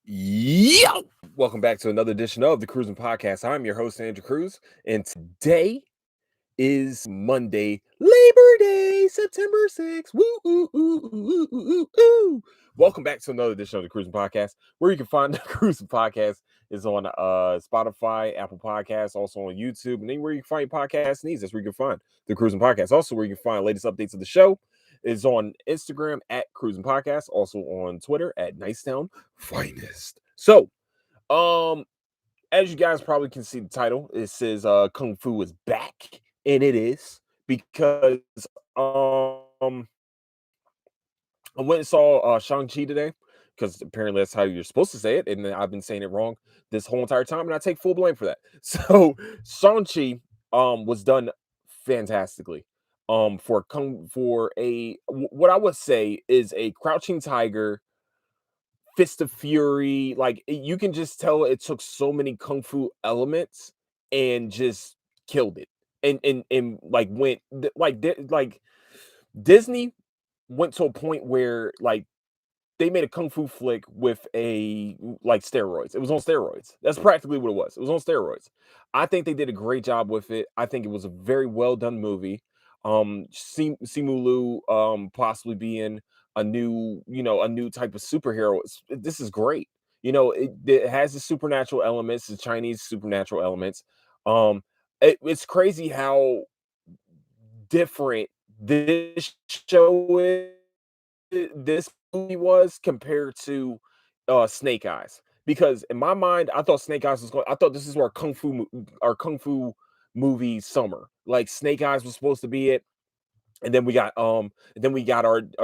Yo! Welcome back to another edition of the Cruising Podcast. I'm your host, Andrew Cruz, and today is Monday, Labor Day, September 6th. Woo, ooh, ooh, ooh, ooh, ooh, ooh. Welcome back to another edition of the Cruising Podcast, where you can find the Cruising Podcast is on Spotify, Apple Podcasts, also on YouTube, and anywhere you can find your podcast needs. That's where you can find the Cruising Podcast. Also, where you can find latest updates of the show is on Instagram at Cruising Podcast, also on Twitter at Nicetown Finest. So, um, as you guys probably can see the title, it says Kung Fu is back, and it is because I went and saw Shang-Chi today because apparently that's how you're supposed to say it, and I've been saying it wrong this whole entire time, and I take full blame for that. So Shang-Chi was done fantastically. What I would say is a Crouching Tiger, Fist of Fury. Like you can just tell it took so many kung fu elements and just killed it. And like like Disney went to a point where like they made a kung fu flick with like steroids. It was on steroids. That's practically what it was. It was on steroids. I think they did a great job with it. I think it was a very well done movie. Simu Liu possibly being a new type of superhero. This is great. It has the supernatural elements, the Chinese supernatural elements. Um, it's crazy how different this show is this movie was compared to Snake Eyes. Because in my mind, I thought Snake Eyes was going. I thought this is where our kung fu movie summer. Like Snake Eyes was supposed to be it, and then we got our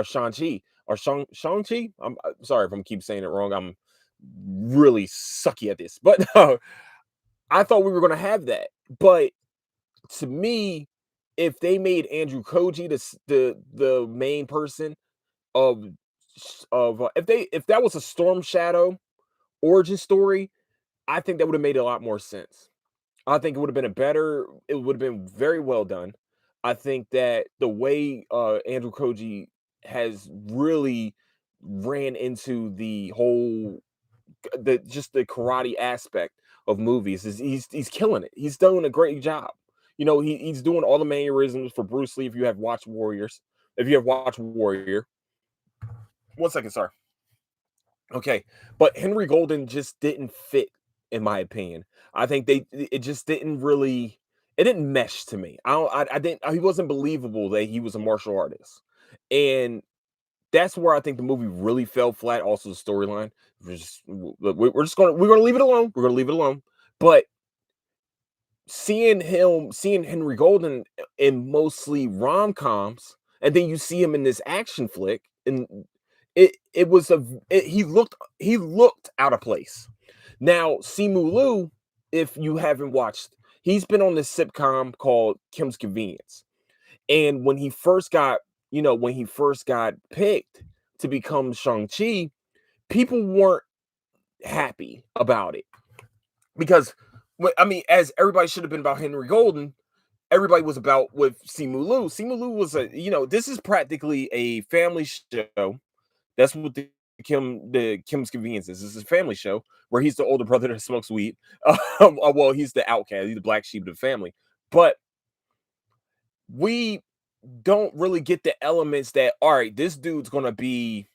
Shang-Chi, Shang-Chi. I'm sorry if I'm keep saying it wrong. I'm really sucky at this, but I thought we were gonna have that. But to me, if they made Andrew Koji the main person of if that was a Storm Shadow origin story, I think that would have made a lot more sense. I think it would have been very well done. I think that the way Andrew Koji has really ran into the whole the karate aspect of movies is he's killing it. He's doing a great job. He's doing all the mannerisms for Bruce Lee. If you have watched Warrior, 1 second, sorry. Okay, but Henry Golden just didn't fit, in my opinion. I think it just didn't really it didn't mesh to me. I didn't he wasn't believable that he was a martial artist, and that's where I think the movie really fell flat. Also, the storyline. We're gonna leave it alone. We're gonna leave it alone. But seeing Henry Golden in mostly rom coms, and then you see him in this action flick, and it was he looked out of place. Now, Simu Liu, if you haven't watched, he's been on this sitcom called Kim's Convenience, and when he first got picked to become Shang Chi, people weren't happy about it because, I mean, as everybody should have been about Henry Golden, everybody was about with Simu Liu. Simu Liu was this is practically a family show. That's what the Kim's Convenience is. This is a family show where he's the older brother that smokes weed. Well, he's the outcast, he's the black sheep of the family. But we don't really get the elements that all right, this dude's gonna be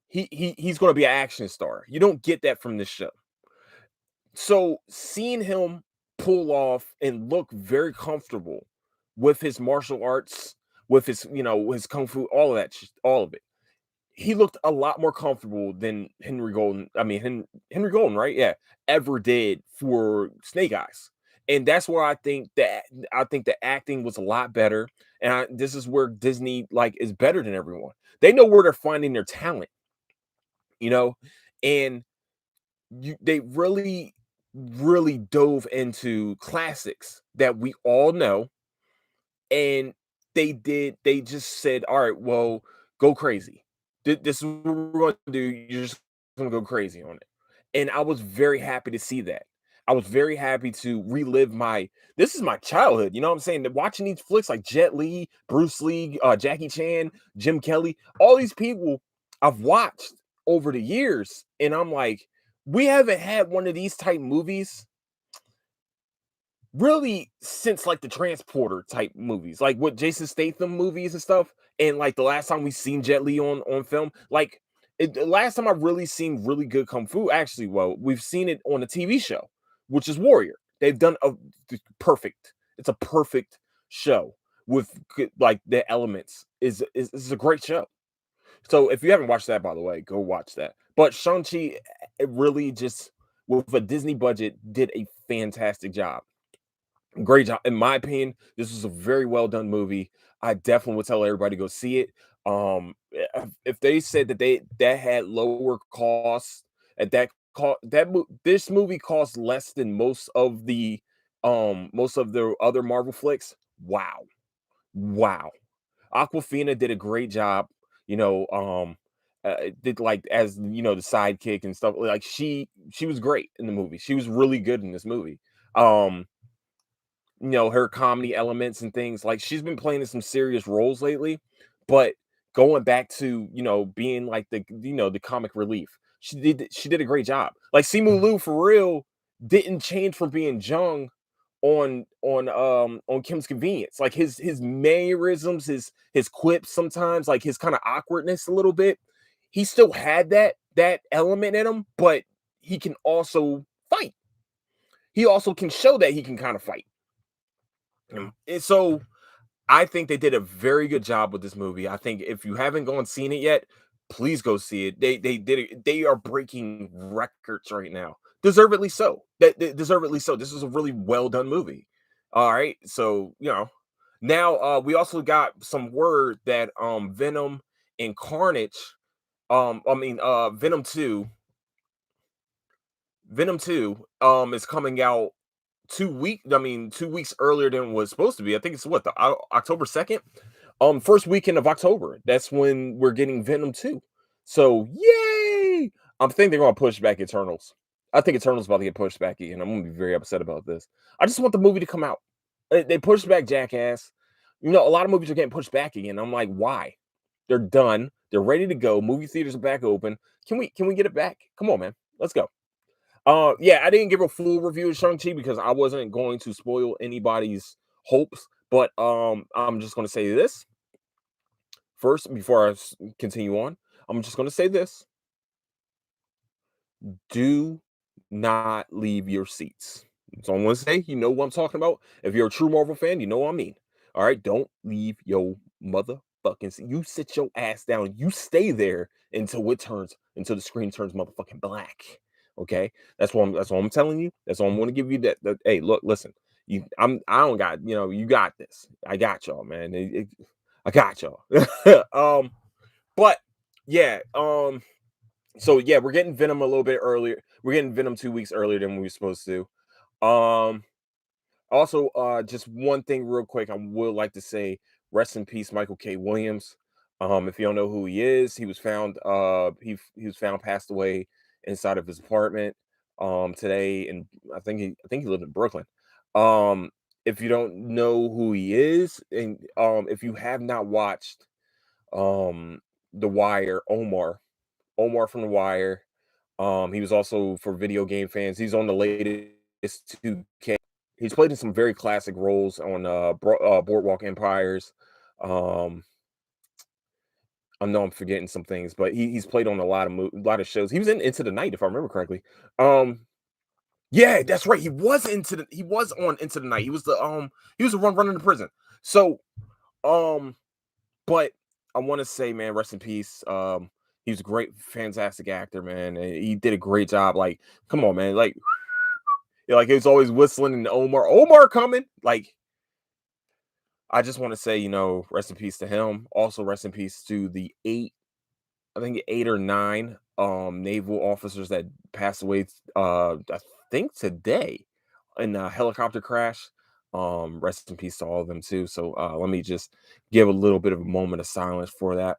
he's gonna be an action star. You don't get that from this show. So seeing him pull off and look very comfortable with his martial arts, with his kung fu, all of that, all of it, he looked a lot more comfortable than Henry Golden. I mean, Henry Golden, right? Yeah, ever did for Snake Eyes, and that's where I think the acting was a lot better. And this is where Disney like is better than everyone. They know where they're finding their talent, you know, and they really dove into classics that we all know, and they just said, all right, well, go crazy. This is what we're going to do. You're just going to go crazy on it. And I was very happy to see that. I was very happy to relive this is my childhood. You know what I'm saying? That watching these flicks like Jet Li, Bruce Lee, Jackie Chan, Jim Kelly, all these people I've watched over the years, and I'm like, we haven't had one of these type movies really since like the transporter type movies, like with Jason Statham movies and stuff. And like the last time we seen Jet Li on film, like the last time I really seen really good kung fu, actually, well, we've seen it on a TV show, which is Warrior. They've done a perfect. It's a perfect show with like the elements. Is a great show. So if you haven't watched that, by the way, go watch that. But Shang-Chi, it really just with a Disney budget did a fantastic job. Great job. In my opinion, this was a very well done movie. I definitely would tell everybody to go see it. If they said that that had lower costs at that cost, this movie cost less than most of the other Marvel flicks. Wow, wow. Aquafina did a great job. You know, did like as you know the sidekick and stuff. Like she was great in the movie. She was really good in this movie. Um, you know, her comedy elements and things. Like she's been playing in some serious roles lately, but going back to, you know, being like the the comic relief. She did a great job. Like Simu Liu for real didn't change from being Jung on Kim's Convenience. Like his mannerisms, his quips sometimes, like his kind of awkwardness a little bit. He still had that element in him, but he can also fight. He also can show that he can kind of fight. And so I think they did a very good job with this movie. I think if you haven't gone seen it yet, please go see it. They did it. They are breaking records right now. Deservedly so. Deservedly so. This is a really well done movie. All right. So, you know, now we also got some word that Venom and Carnage, Venom 2, Venom 2 is coming out 2 weeks earlier than it was supposed to be. I think it's what, the October 2nd? First weekend of October. That's when we're getting Venom 2. So yay! I think they're gonna push back Eternals. I think Eternals about to get pushed back again. I'm gonna be very upset about this. I just want the movie to come out. They pushed back Jackass. You know, a lot of movies are getting pushed back again. I'm like, why? They're done. They're ready to go. Movie theaters are back open. Can we get it back? Come on, man. Let's go. Yeah, I didn't give a full review of Shang-Chi because I wasn't going to spoil anybody's hopes, but I'm just going to say this first before continue on. I'm just going to say this. Do not leave your seats. So I'm going to say, you know what I'm talking about. If you're a true Marvel fan, you know what I mean. All right, don't leave your motherfucking seat. You sit your ass down. You stay there until the screen turns motherfucking black. Okay, that's what I'm telling you. That's what I'm going to give you. Hey, look, listen. I don't got, you got this. I got y'all, man. I got y'all. But yeah, so yeah, we're getting Venom a little bit earlier. We're getting Venom 2 weeks earlier than we were supposed to. Um, Also, just one thing real quick, I would like to say, rest in peace, Michael K. Williams. If you don't know who he is, he was found he was found passed away inside of his apartment today, and I think he lived in Brooklyn. Um, if you don't know who he is, and if you have not watched um The Wire, Omar from The Wire. He was also, for video game fans, he's on the latest 2K. He's played in some very classic roles on Boardwalk Empires. Um, I know I'm forgetting some things, but he's played on a lot of shows. He was in Into the Night, if I remember correctly. Yeah, that's right. He was on Into the Night. He was the one running the prison. So um but I want to say, man, rest in peace. He was a great, fantastic actor, man. And he did a great job. Like, come on, man. Like, like he was always whistling and Omar coming. Like, I just want to say, rest in peace to him. Also, rest in peace to the I think 8 or 9 naval officers that passed away. I think today in a helicopter crash. Rest in peace to all of them too. So let me just give a little bit of a moment of silence for that.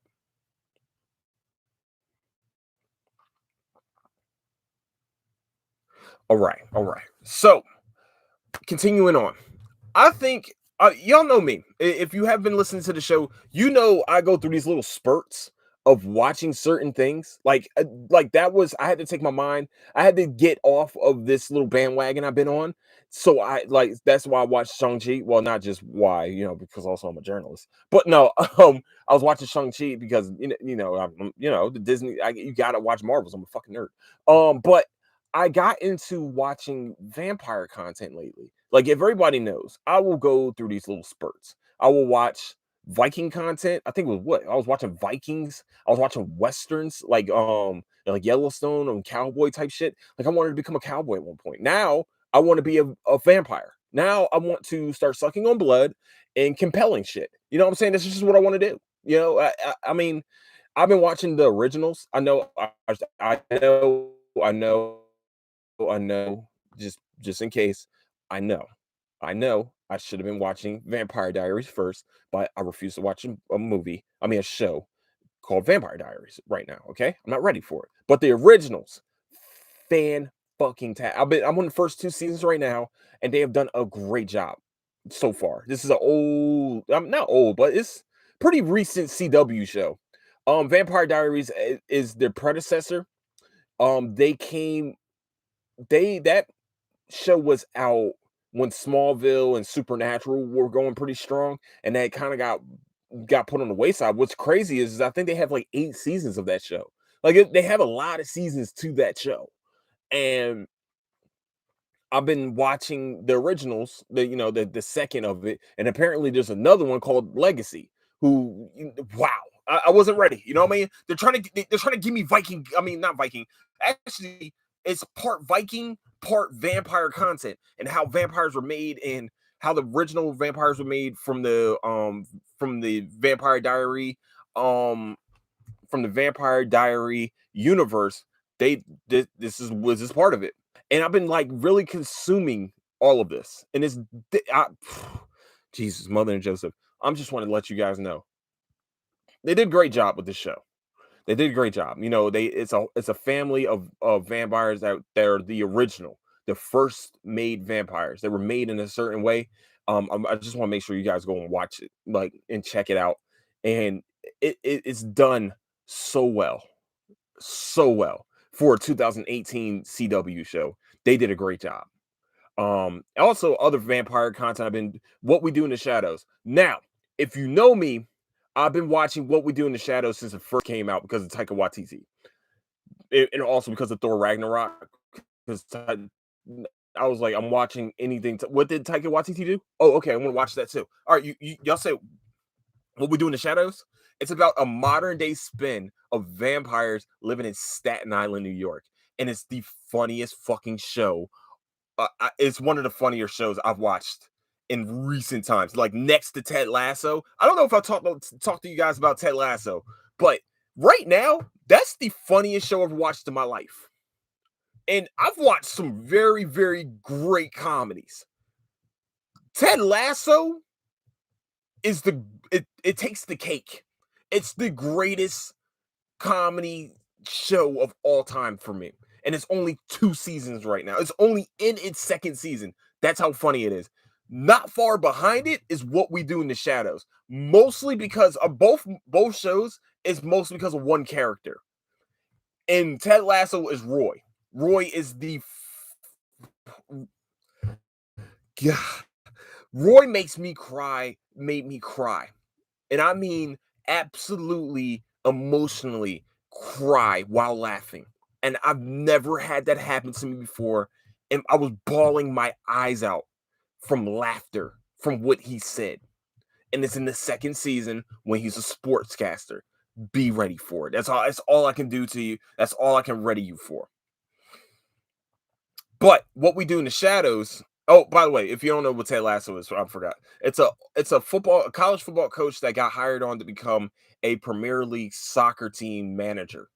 All right, all right. So continuing on, I think y'all know me. If you have been listening to the show, you know I go through these little spurts of watching certain things. Like that was I had to take my mind. I had to get off of this little bandwagon I've been on. So I like that's why I watched Shang-Chi. Well, not just why, because also I'm a journalist. But no, I was watching Shang-Chi because the Disney you gotta watch Marvels. I'm a fucking nerd. But I got into watching vampire content lately. Like if everybody knows, I will go through these little spurts. I will watch Viking content. I think it was what I was watching Vikings. I was watching westerns like Yellowstone and cowboy type shit. Like I wanted to become a cowboy at one point. Now I want to be a vampire. Now I want to start sucking on blood and compelling shit. You know what I'm saying? This is just what I want to do. I mean, I've been watching the originals. I know. Just in case, I know. I know I should have been watching Vampire Diaries first, but I refuse to watch a show called Vampire Diaries right now. Okay, I'm not ready for it. But the originals, fan fucking tag. I'm on the first two seasons right now, and they have done a great job so far. This is I'm not old, but it's pretty recent CW show. Vampire Diaries is their predecessor. They came they that show was out when Smallville and Supernatural were going pretty strong, and that kind of got put on the wayside. What's crazy is I think they have like 8 seasons of that show. They have a lot of seasons to that show, and I've been watching the originals, the second of it, and apparently there's another one called Legacy. Wow, I wasn't ready. You know what I mean? They're trying to give me Viking. I mean, not Viking. Actually, it's part Viking, part vampire content, and how vampires were made, and how the original vampires were made from the Vampire Diary universe. This is part of it, and I've been like really consuming all of this, and Jesus, Mother and Joseph. I'm just want to let you guys know they did a great job with this show. They did a great job. It's a family of vampires that are the original, the first made vampires. They were made in a certain way. I just want to make sure you guys go and watch it, like, and check it out. And it's done so well, so well for a 2018 CW show. They did a great job. Also other vampire content I've been What We Do in the Shadows. Now, if you know me, I've been watching What We Do in the Shadows since it first came out because of Taika Waititi. And also because of Thor Ragnarok. Because I was like, I'm watching anything. What did Taika Waititi do? Oh, okay, I'm gonna watch that too. All right, y'all say What We Do in the Shadows? It's about a modern day spin of vampires living in Staten Island, New York, and it's the funniest fucking show. It's one of the funnier shows I've watched in recent times, like next to Ted Lasso. I don't know if I talk to you guys about Ted Lasso, but right now, that's the funniest show I've watched in my life. And I've watched some very, very great comedies. Ted Lasso it takes the cake. It's the greatest comedy show of all time for me. And it's only 2 seasons right now. It's only in its second season. That's how funny it is. Not far behind it is What We Do in the Shadows. Mostly because of both shows is mostly because of one character. And Ted Lasso is Roy. Roy is the God. Roy made me cry. And I mean absolutely emotionally cry while laughing. And I've never had that happen to me before. And I was bawling my eyes out from laughter from what he said. And it's in the second season when he's a sportscaster. Be ready for it. That's all I can do to you. That's all I can ready you for. But What We Do in the Shadows. Oh, by the way, if you don't know what Ted Lasso is, I forgot. It's a college football coach that got hired on to become a Premier League soccer team manager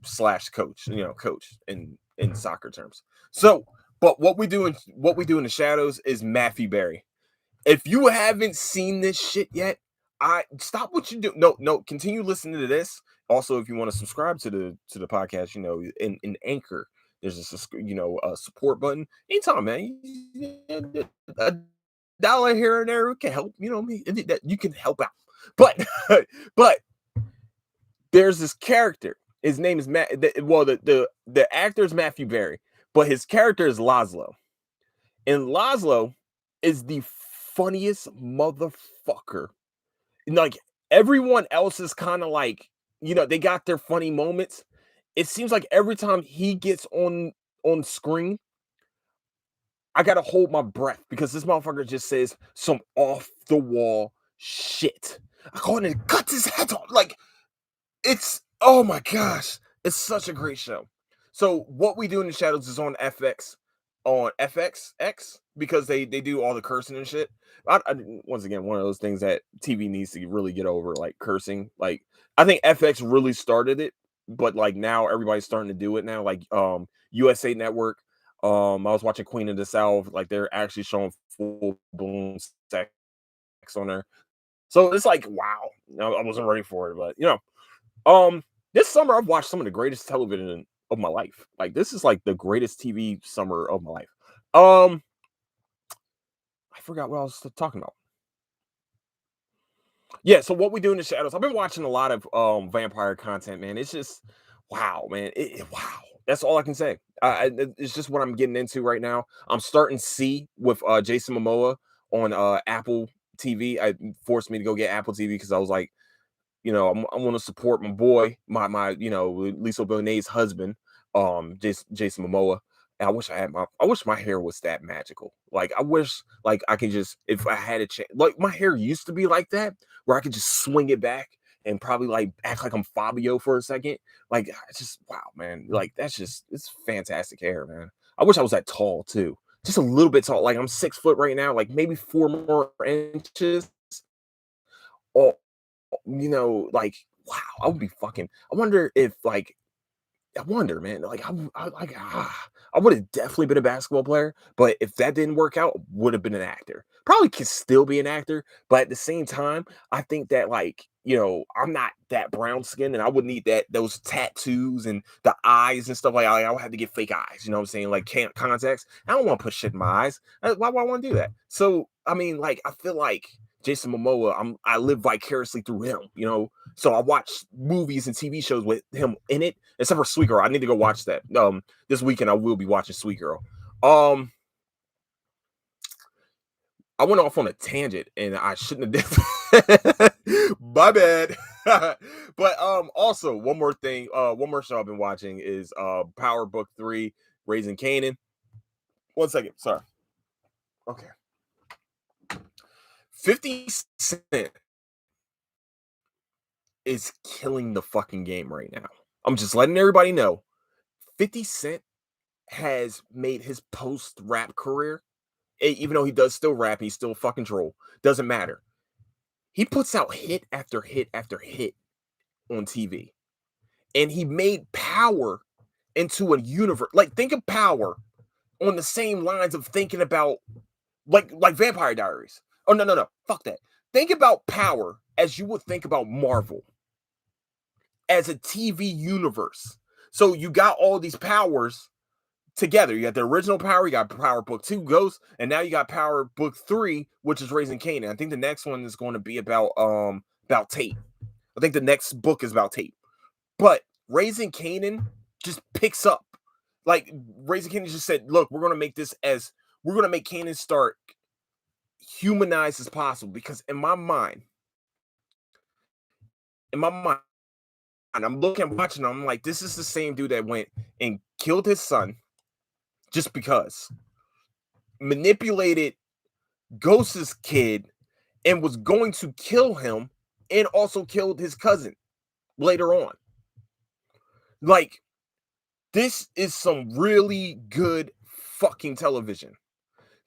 slash coach. Coach in soccer terms. So, but what we do in the Shadows is Matthew Berry. If you haven't seen this shit yet, I stop what you do. No, continue listening to this. Also, if you want to subscribe to the podcast, in Anchor, there's a support button. Anytime, man. A dollar here and there can help. You know me. That you can help out. But but there's this character. His name is Matt. The actor is Matthew Berry, but his character is Laszlo. And Laszlo is the funniest motherfucker. Like everyone else is kind of like, they got their funny moments. It seems like every time he gets on screen, I gotta hold my breath because this motherfucker just says some off the wall shit. I call it and cuts his head off. Like it's oh my gosh, it's such a great show. So what we do in the shadows is on FXX because they do all the cursing and shit. Once again, one of those things that TV needs to really get over, like cursing. Like I think FX really started it, but like now everybody's starting to do it now. Like USA Network. I was watching Queen of the South, like they're actually showing full blown sex on there. So it's like, wow, I wasn't ready for it, but this summer I've watched some of the greatest television of my life. Like this is like the greatest TV summer of my life. I forgot what I was talking about. Yeah, so what we do in the shadows. I've been watching a lot of vampire content, man. It's just wow, man. Wow. That's all I can say. It's just what I'm getting into right now. I'm starting to see with Jason Momoa on Apple TV. I forced me to go get Apple TV because I was like, I want to support my boy, my Lisa Bonet's husband, Jason Momoa. And I wish my hair was that magical. Like I wish like I could just if I had a chance, like my hair used to be like that, where I could just swing it back and probably like act like I'm Fabio for a second. Like it's just wow, man. Like it's fantastic hair, man. I wish I was that tall too. Just a little bit tall. Like I'm 6 foot right now, like maybe 4 more inches. Or like wow, I would be fucking. I wonder if like I wonder, man. Like I would have definitely been a basketball player, but if that didn't work out, would have been an actor. Probably could still be an actor, but at the same time, I think that like I'm not that brown skin, and I would need those tattoos and the eyes and stuff like I would have to get fake eyes. You know what I'm saying? Like can't contacts. I don't want to put shit in my eyes. Why would I want to do that? So I mean, like I feel like Jason Momoa, I live vicariously through him. So I watch movies and TV shows with him in it, except for Sweet Girl. I need to go watch that. This weekend I will be watching Sweet Girl. I went off on a tangent and I shouldn't have done. My bad. But also one more thing, one more show I've been watching is Power Book 3, Raising Kanan. 1 second, sorry. Okay. 50 Cent is killing the fucking game right now. I'm just letting everybody know 50 Cent has made his post rap career, even though he does still rap, he's still a fucking troll. Doesn't matter. He puts out hit after hit after hit on TV. And he made Power into a universe. Like, think of Power on the same lines of thinking about like Vampire Diaries. Oh, no. Fuck that. Think about Power as you would think about Marvel as a TV universe. So you got all these powers together. You got the original Power, you got Power Book 2 Ghost, and now you got Power Book 3, which is Raising Kanan. I think the next one is going to be about Tate. I think the next book is about Tate. But Raising Kanan just picks up. Like Raising Kanan just said, look, we're gonna make Kanan Stark humanized as possible. Because in my mind, I'm watching him, I'm like, this is the same dude that went and killed his son just because, manipulated Ghost's kid and was going to kill him, and also killed his cousin later on. Like, this is some really good fucking television.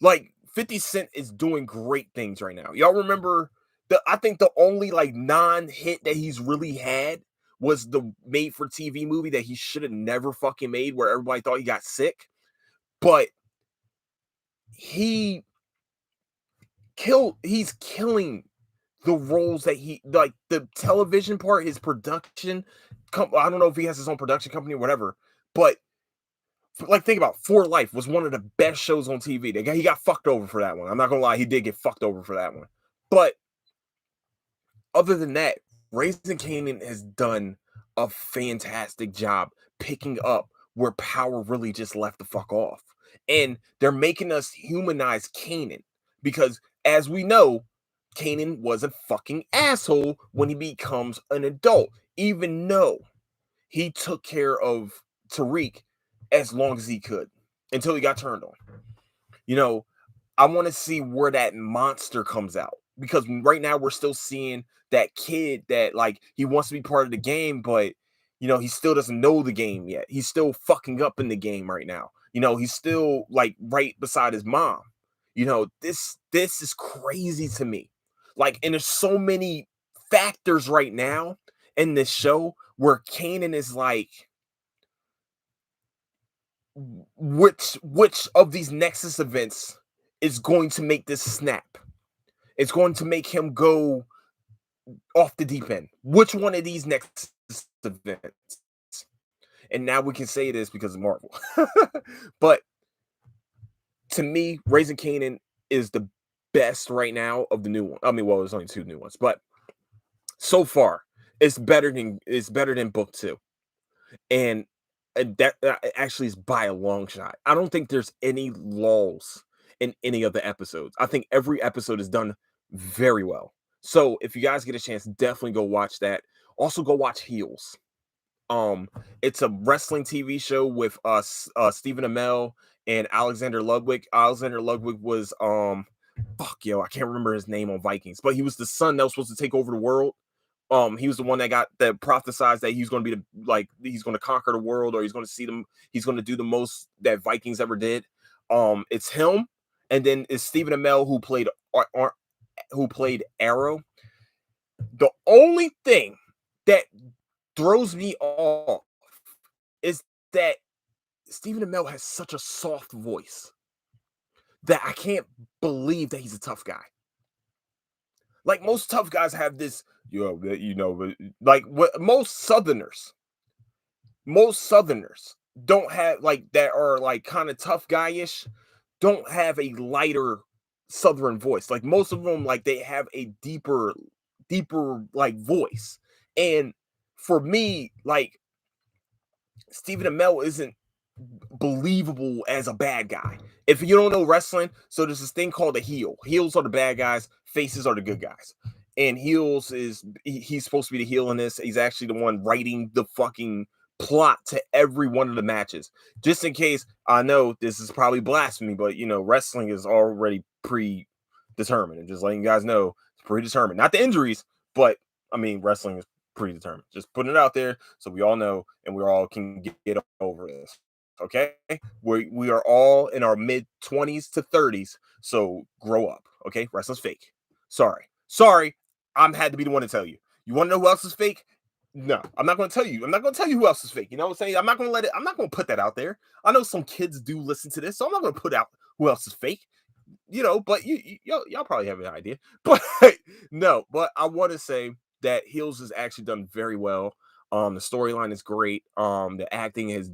Like, 50 Cent is doing great things right now. Y'all remember I think the only like non-hit that he's really had was the made for TV movie that he should have never fucking made, where everybody thought he got sick. But he's killing the roles that he like, the television part, his production. I don't know if he has his own production company or whatever, but like think about For Life was one of the best shows on TV. He got fucked over for that one. I'm not gonna lie, he did get fucked over for that one. But other than that, Raising Kanan has done a fantastic job picking up where Power really just left the fuck off. And they're making us humanize Kanan because, as we know, Kanan was a fucking asshole when he becomes an adult, even though he took care of Tariq as long as he could until he got turned on. You know, I want to see where that monster comes out because right now we're still seeing that kid that like he wants to be part of the game, but he still doesn't know the game yet. He's still fucking up in the game right now. He's still like right beside his mom. This is crazy to me. Like, and there's so many factors right now in this show where Kanan is like, which of these Nexus events is going to make this snap? It's going to make him go off the deep end. Which one of these Nexus events? And now we can say this because of Marvel. But to me, Raising Kanan is the best right now of the new one. I mean, well, there's only 2 new ones, but so far, it's better than book 2. And that actually is by a long shot. I don't think there's any lulls in any of the episodes. I think every episode is done very well. So if you guys get a chance, definitely go watch that. Also, go watch Heels. It's a wrestling TV show with Stephen Amell and Alexander Ludwig. Alexander Ludwig was I can't remember his name on Vikings, but he was the son that was supposed to take over the world. He was the one that prophesized that he's going to be he's going to conquer the world, or he's going to see them. He's going to do the most that Vikings ever did. It's him, and then it's Stephen Amell who played Arrow. The only thing that throws me off is that Stephen Amell has such a soft voice that I can't believe that he's a tough guy. Like, most tough guys have this, like what most Southerners don't have, like, that are like kind of tough guy-ish, don't have a lighter Southern voice. Like, most of them, like, they have a deeper like voice. And for me, like, Stephen Amell isn't believable as a bad guy. If you don't know wrestling, so there's this thing called a heel. Heels are the bad guys, faces are the good guys. And heels he's supposed to be the heel in this. He's actually the one writing the fucking plot to every one of the matches. Just in case, I know this is probably blasphemy, but wrestling is already predetermined. And just letting you guys know, it's predetermined. Not the injuries, but I mean, wrestling is predetermined. Just putting it out there so we all know and we all can get over this. Okay, we are all in our mid 20s to 30s, so grow up. Okay, wrestling's fake. Sorry, I'm had to be the one to tell you. You want to know who else is fake? No, I'm not going to tell you. I'm not going to tell you who else is fake. You know what I'm saying? I'm not going to put that out there. I know some kids do listen to this, so I'm not going to put out who else is fake. But y'all probably have an idea. But no, but I want to say that Heels has actually done very well. The storyline is great. The acting is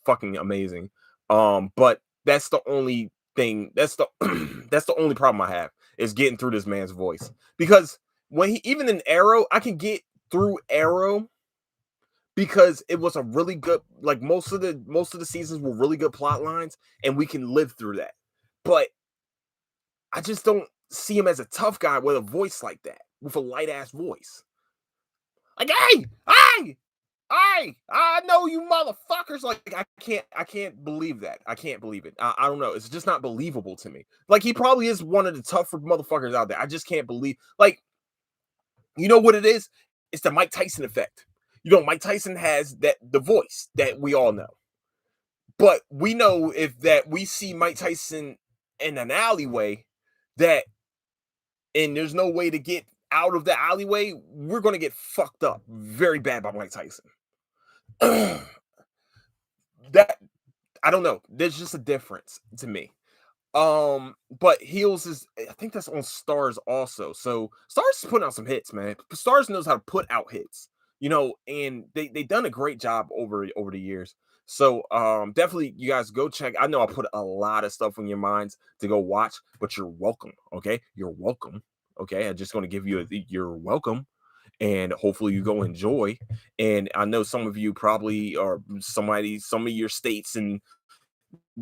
fucking amazing. But that's the only thing. That's the that's the only problem I have is getting through this man's voice. Because when he even in Arrow, I can get through Arrow because it was a really good, like, most of the seasons were really good plot lines, and we can live through that. But I just don't see him as a tough guy with a voice like that, with a light ass voice. Like, hey, I know you motherfuckers. Like, I can't believe that. I can't believe it. I don't know. It's just not believable to me. Like, he probably is one of the tougher motherfuckers out there. I just can't believe. Like, you know what it is? It's the Mike Tyson effect. Mike Tyson has the voice that we all know. But we know if that we see Mike Tyson in an alleyway, and there's no way to get out of the alleyway, we're going to get fucked up very bad by Mike Tyson. That, I don't know. There's just a difference to me. But Heels is, I think that's on Stars also. So Stars is putting out some hits, man. Stars knows how to put out hits, and they done a great job over the years. So definitely you guys go check. I know I put a lot of stuff on your minds to go watch, but you're welcome. Okay, you're welcome. Okay, I'm just going to give you you're welcome. and hopefully you go enjoy. And I know some of you probably are some of your states and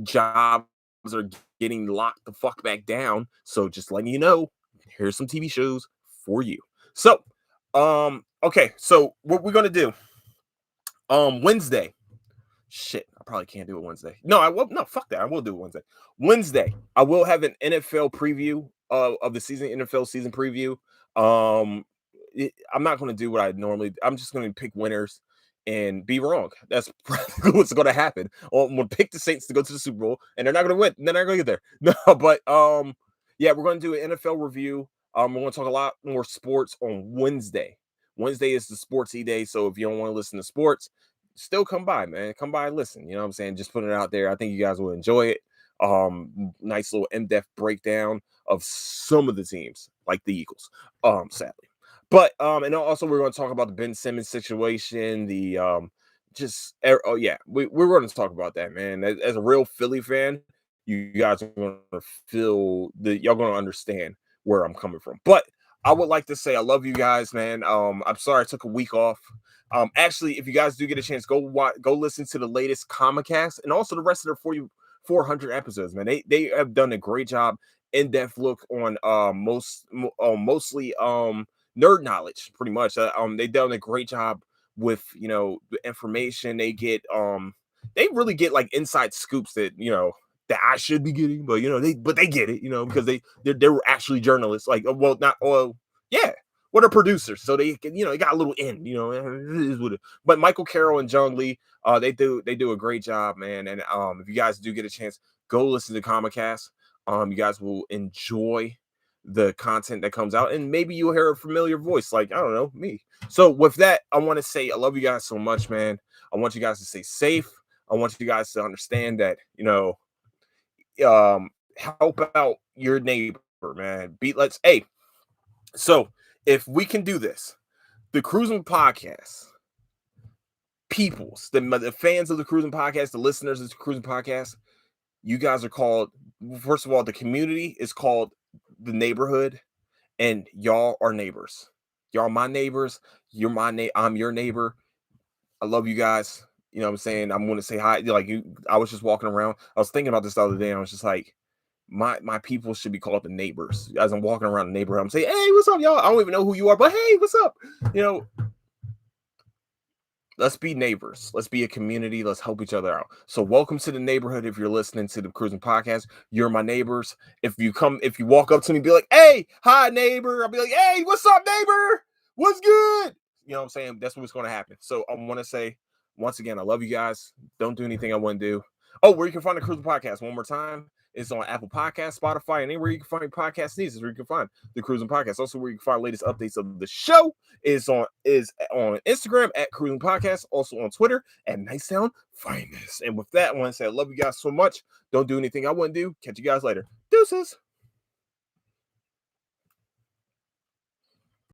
jobs are getting locked the fuck back down. So just letting you know, here's some TV shows for you. So, okay, so what we're gonna do, Wednesday. Shit, I probably can't do it Wednesday. No, I will. No, fuck that. I will do it Wednesday. Wednesday, I will have an NFL preview of the season, NFL season preview. I'm not going to do what I normally. I'm just going to pick winners and be wrong. That's probably what's going to happen. I'm going to pick the Saints to go to the Super Bowl, and they're not going to win. They're not going to get there. No, but yeah, we're going to do an NFL review. We're going to talk a lot more sports on Wednesday. Wednesday is the sportsy day, so if you don't want to listen to sports, still come by, man. Come by and listen. You know what I'm saying? Just put it out there. I think you guys will enjoy it. Nice little in-depth breakdown of some of the teams, like the Eagles. Sadly. But and also we're going to talk about the Ben Simmons situation, the oh yeah, we're going to talk about that, man. As a real Philly fan, you guys are going to feel that y'all going to understand where I'm coming from. But I would like to say I love you guys, man. I'm sorry I took a week off. Actually, if you guys do get a chance, go listen to the latest Comicast and also the rest of their 400 episodes, man. They have done a great job, in-depth look on mostly nerd knowledge, pretty much. They've done a great job with the information they get. They really get like inside scoops that that I should be getting, but they get it, because they're actually journalists. Like, well, not yeah. What are producers? So they got a little in, it is what it, but Michael Carroll and Jung Lee, they do a great job, man. And if you guys do get a chance, go listen to Comicast. You guys will enjoy the content that comes out, and maybe you'll hear a familiar voice, like, I don't know, me. So with that, I want to say I love you guys so much, man. I want you guys to stay safe. I want you guys to understand that, help out your neighbor, man. Hey, so if we can do this, the Cruising Podcast, the fans of the Cruising Podcast, the listeners of the Cruising Podcast, you guys are called, first of all, the community is called the neighborhood, and y'all are neighbors. Y'all my neighbors. You're my neighbor. I'm your neighbor. I love you guys. You know what I'm saying? I'm going to say hi. Like I was just walking around. I was thinking about this the other day. And I was just like, my people should be called the neighbors. As I'm walking around the neighborhood, I'm saying, hey, what's up, y'all? I don't even know who you are, but hey, what's up? Let's be neighbors. Let's be a community. Let's help each other out. So welcome to the neighborhood. If you're listening to the Cruising Podcast, you're my neighbors. If you walk up to me, be like, hey, hi, neighbor. I'll be like, hey, what's up, neighbor? What's good? You know what I'm saying? That's what's going to happen. So I want to say, once again, I love you guys. Don't do anything I wouldn't do. Oh, where you can find the Cruising Podcast one more time. It's on Apple Podcasts, Spotify, and anywhere you can find podcast needs is where you can find the Cruising Podcast. Also, where you can find latest updates of the show is on Instagram at Cruising Podcast. Also on Twitter at Nightsound Finest. And with that, I want to say I love you guys so much. Don't do anything I wouldn't do. Catch you guys later. Deuces.